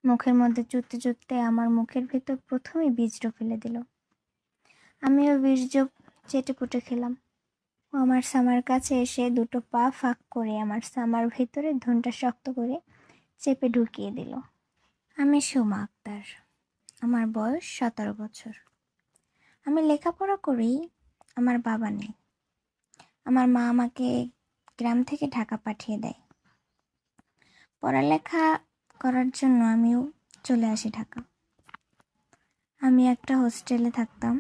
মুখের মধ্যে চুষতে চুষতে আমার মুখের ভেতর প্রথমেই বীজটা ফেলে দিল। আমিও বীজ চেটে পুটে খেলাম। ও আমার সামার কাছে এসে দুটো পা ফাঁক করে আমার সামার ভেতরে ধনটা শক্ত করে চেপে ঢুকিয়ে দিল। আমি সুমা আক্তার। আমার বয়স 17 বছর। আমি লেখাপড়া করি। আমার বাবা নেই। আমার মা আমাকে গ্রাম থেকে ঢাকা পাঠিয়ে দেয়। পড়ালেখা করার জন্য আমিও চলে আসি ঢাকা। আমি একটা হোস্টেলে থাকতাম।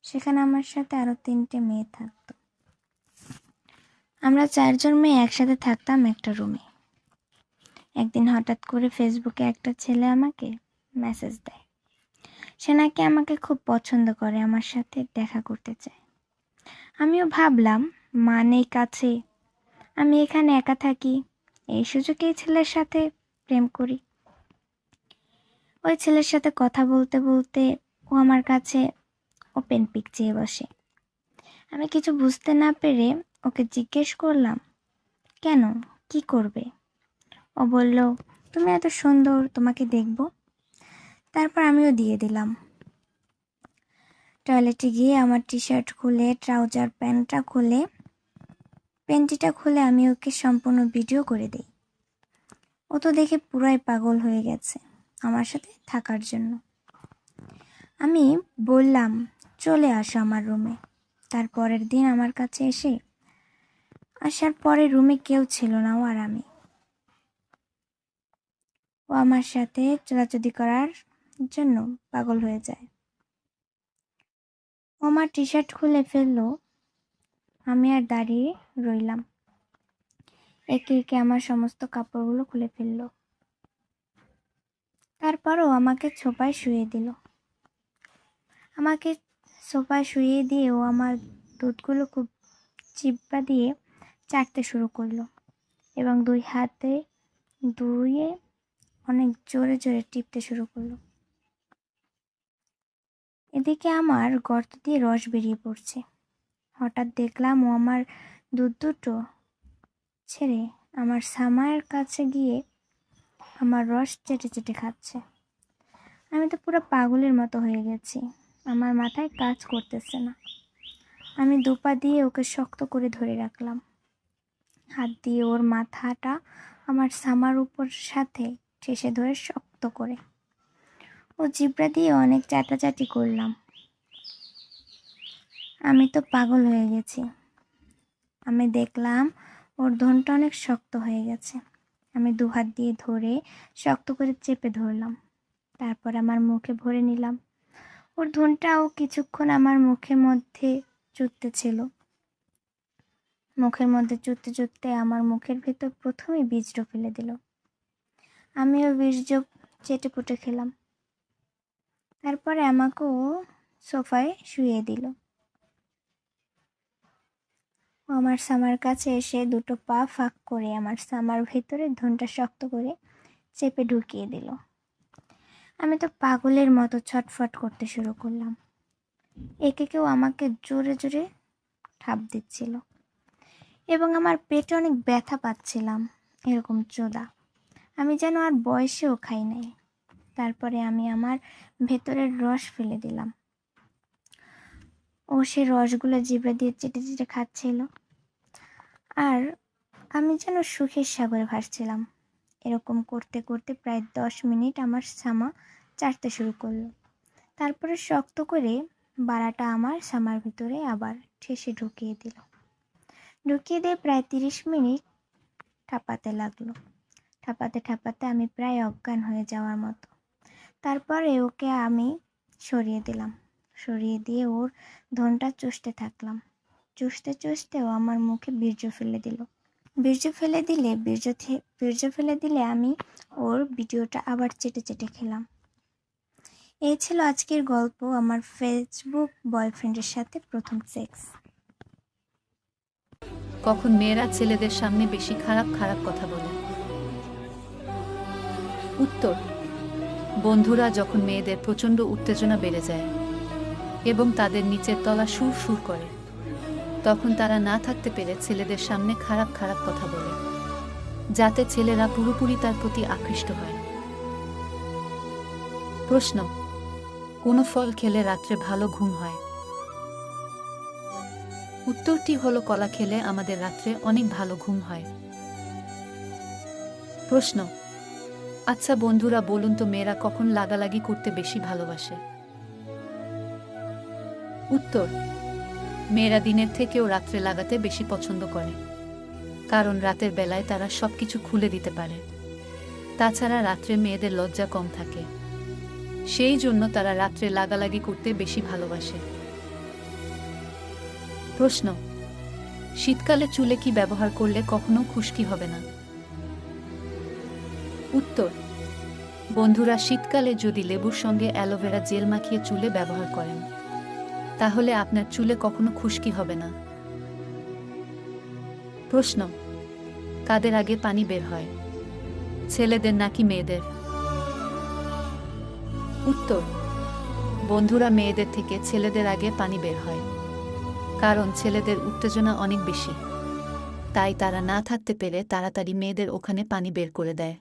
সেখানে আমার সাথে আরও 3টে মেয়ে থাকতো। আমরা 4জন মেয়ে একসাথে থাকতাম একটা রুমে। একদিন হঠাৎ করে ফেসবুকে একটা ছেলে আমাকে মেসেজ দেয়। সে নাকি আমাকে খুব পছন্দ করে, আমার সাথে দেখা করতে চায়। আমিও ভাবলাম মা নেই কাছে, আমি এখানে একা থাকি, এই সুযোগে এই ছেলের সাথে প্রেম করি। ওই ছেলের সাথে কথা বলতে বলতে ও আমার কাছে ওপেন পিক চেয়ে বসে। আমি কিছু বুঝতে না পেরে ওকে জিজ্ঞেস করলাম, কেন, কি করবে? ও বলল, তুমি এত সুন্দর, তোমাকে দেখব। তারপর আমিও দিয়ে দিলাম। টয়লেটে গিয়ে আমার টি-শার্ট খুলে, ট্রাউজার প্যান্টটা খুলে, পেন্টিটা খুলে আমি ওকে সম্পূর্ণ ভিডিও করে দিই। ও তো দেখে পুরাই পাগল হয়ে গেছে আমার সাথে থাকার জন্য। আমি বললাম, চলে আসো আমার রুমে। তারপরের দিন আমার কাছে আসার পরে রুমে কেউ ছিল না, ও আর আমি। ও আমার সাথে চোদাচুদি করার জন্য পাগল হয়ে যায়। ও আমার টি-শার্ট খুলে ফেললো। আমি আর দাঁড়িয়ে রইলাম। একে একে আমার সমস্ত কাপড়গুলো খুলে ফেললো। তারপরও আমাকে সোফায় শুইয়ে দিল। আমাকে সোফায় শুইয়ে দিয়ে ও আমার দুধগুলো খুব চিপা দিয়ে চাটতে শুরু করলো এবং 2 হাতে ধুয়ে অনেক জোরে জোরে টিপতে শুরু করলো। এদিকে আমার গর্ত দিয়ে রস বেরিয়ে পড়ছে। হঠাৎ দেখলাম ও আমার দুধ দুটো ছেড়ে আমার সামার কাছে গিয়ে আমার রস চেটে চেটে খাচ্ছে। আমি তো পুরো পাগলের মতো হয়ে গেছি। আমার মাথায় কাজ করতেছে না। আমি 2 পা দিয়ে ওকে শক্ত করে ধরে রাখলাম। হাত দিয়ে ওর মাথাটা আমার সামার উপর সাথে ঠেসে ধরে শক্ত করে ও জিব্রা দিয়ে অনেক চাটাচাটি করলাম। আমি তো পাগল হয়ে গেছি। আমি দেখলাম ওর ধনটা অনেক শক্ত হয়ে গেছে। আমি 2 হাত দিয়ে ধরে শক্ত করে চেপে ধরলাম। তারপর আমার মুখে ভরে নিলাম। ওর ধনটাও কিছুক্ষণ আমার মুখের মধ্যে চুষতেছিল। মুখের মধ্যে চুষতে চুষতে আমার মুখের ভেতর প্রথমেই বীজটা ফেলে দিল। আমিও বীজ চেটে পুটে খেলাম। তারপরে আমাকেও সোফায় শুইয়ে দিল। ও আমার সামার কাছে এসে দুটো পা ফাঁক করে আমার সামার ভেতরে ধনটা শক্ত করে চেপে ঢুকিয়ে দিল। আমি তো পাগলের মতো ছটফট করতে শুরু করলাম। একে কেউ আমাকে জোরে জোরে ঠাপ দিচ্ছিল এবং আমার পেটে অনেক ব্যথা পাচ্ছিলাম। এরকম চোদা আমি যেন আর বয়সেও খাই নাই। তারপরে আমি আমার ভেতরের রস ফেলে দিলাম। ও সে রসগুলো জিভে দিয়ে চেটে চেটে খাচ্ছিল আর আমি যেন সুখের সাগরে ভাসছিলাম। এরকম করতে করতে প্রায় 10 মিনিট আমার সামা চাটতে শুরু করলো। তারপরে শক্ত করে বাড়াটা আমার সামার ভিতরে আবার ঠেসে ঢুকিয়ে দিয়ে প্রায় 30 মিনিট ঠাপাতে লাগলো। ঠাপাতে ঠাপাতে আমি প্রায় অজ্ঞান হয়ে যাওয়ার মতো। তারপরে ওকে আমি সরিয়ে দিলাম। সরিয়ে দিয়ে ওর ধনটা চুষতে থাকলাম। চুষতে চুষতেও আমার মুখে বীর্য ফেলে দিলে আমি ওর ভিডিওটা আবার চেটে চেটে খেলাম। এই ছিল আজকের গল্প, আমার ফেসবুক বয়ফ্রেন্ডের সাথে প্রথম সেক্স। কখন মেয়েরা ছেলেদের সামনে বেশি খারাপ খারাপ কথা বলে? উত্তর: বন্ধুরা যখন মেয়েদের প্রচণ্ড উত্তেজনা বেড়ে যায় এবং তাদের নিচের তলা সুর সুর করে, তখন তারা না থাকতে পেরে ছেলেদের সামনে খারাপ খারাপ কথা বলে, যাতে ছেলেরা পুরোপুরি তার প্রতি আকৃষ্ট হয়। প্রশ্ন: কোন ফল খেলে রাত্রে ভালো ঘুম হয়? উত্তরটি হলো কলা খেলে আমাদের রাত্রে অনেক ভালো ঘুম হয়। প্রশ্ন: আচ্ছা বন্ধুরা, বলুন তো মেয়েরা কখন লাগালাগি করতে বেশি ভালোবাসে? উত্তর: মেয়েরা দিনের থেকেও রাত্রে লাগাতে বেশি পছন্দ করে, কারণ রাতের বেলায় তারা সবকিছু খুলে দিতে পারে। তাছাড়া রাত্রে মেয়েদের লজ্জা কম থাকে, সেই জন্য তারা রাত্রে লাগালাগি করতে বেশি ভালোবাসে। প্রশ্ন: শীতকালে চুলে কি ব্যবহার করলে কখনো খুশকি হবে না? উত্তর: বন্ধুরা, শীতকালে যদি লেবুর সঙ্গে অ্যালোভেরা জেল মাখিয়ে চুলে ব্যবহার করেন, তাহলে আপনার চুলে কখনো খুশকি হবে না। প্রশ্ন: কাদের আগে পানি বের হয়, ছেলেদের নাকি মেয়েদের? উত্তর: বন্ধুরা, মেয়েদের থেকে ছেলেদের আগে পানি বের হয়, কারণ ছেলেদের উত্তেজনা অনেক বেশি, তাই তারা না থাকতে পেরে তাড়াতাড়ি মেয়েদের ওখানে পানি বের করে দেয়।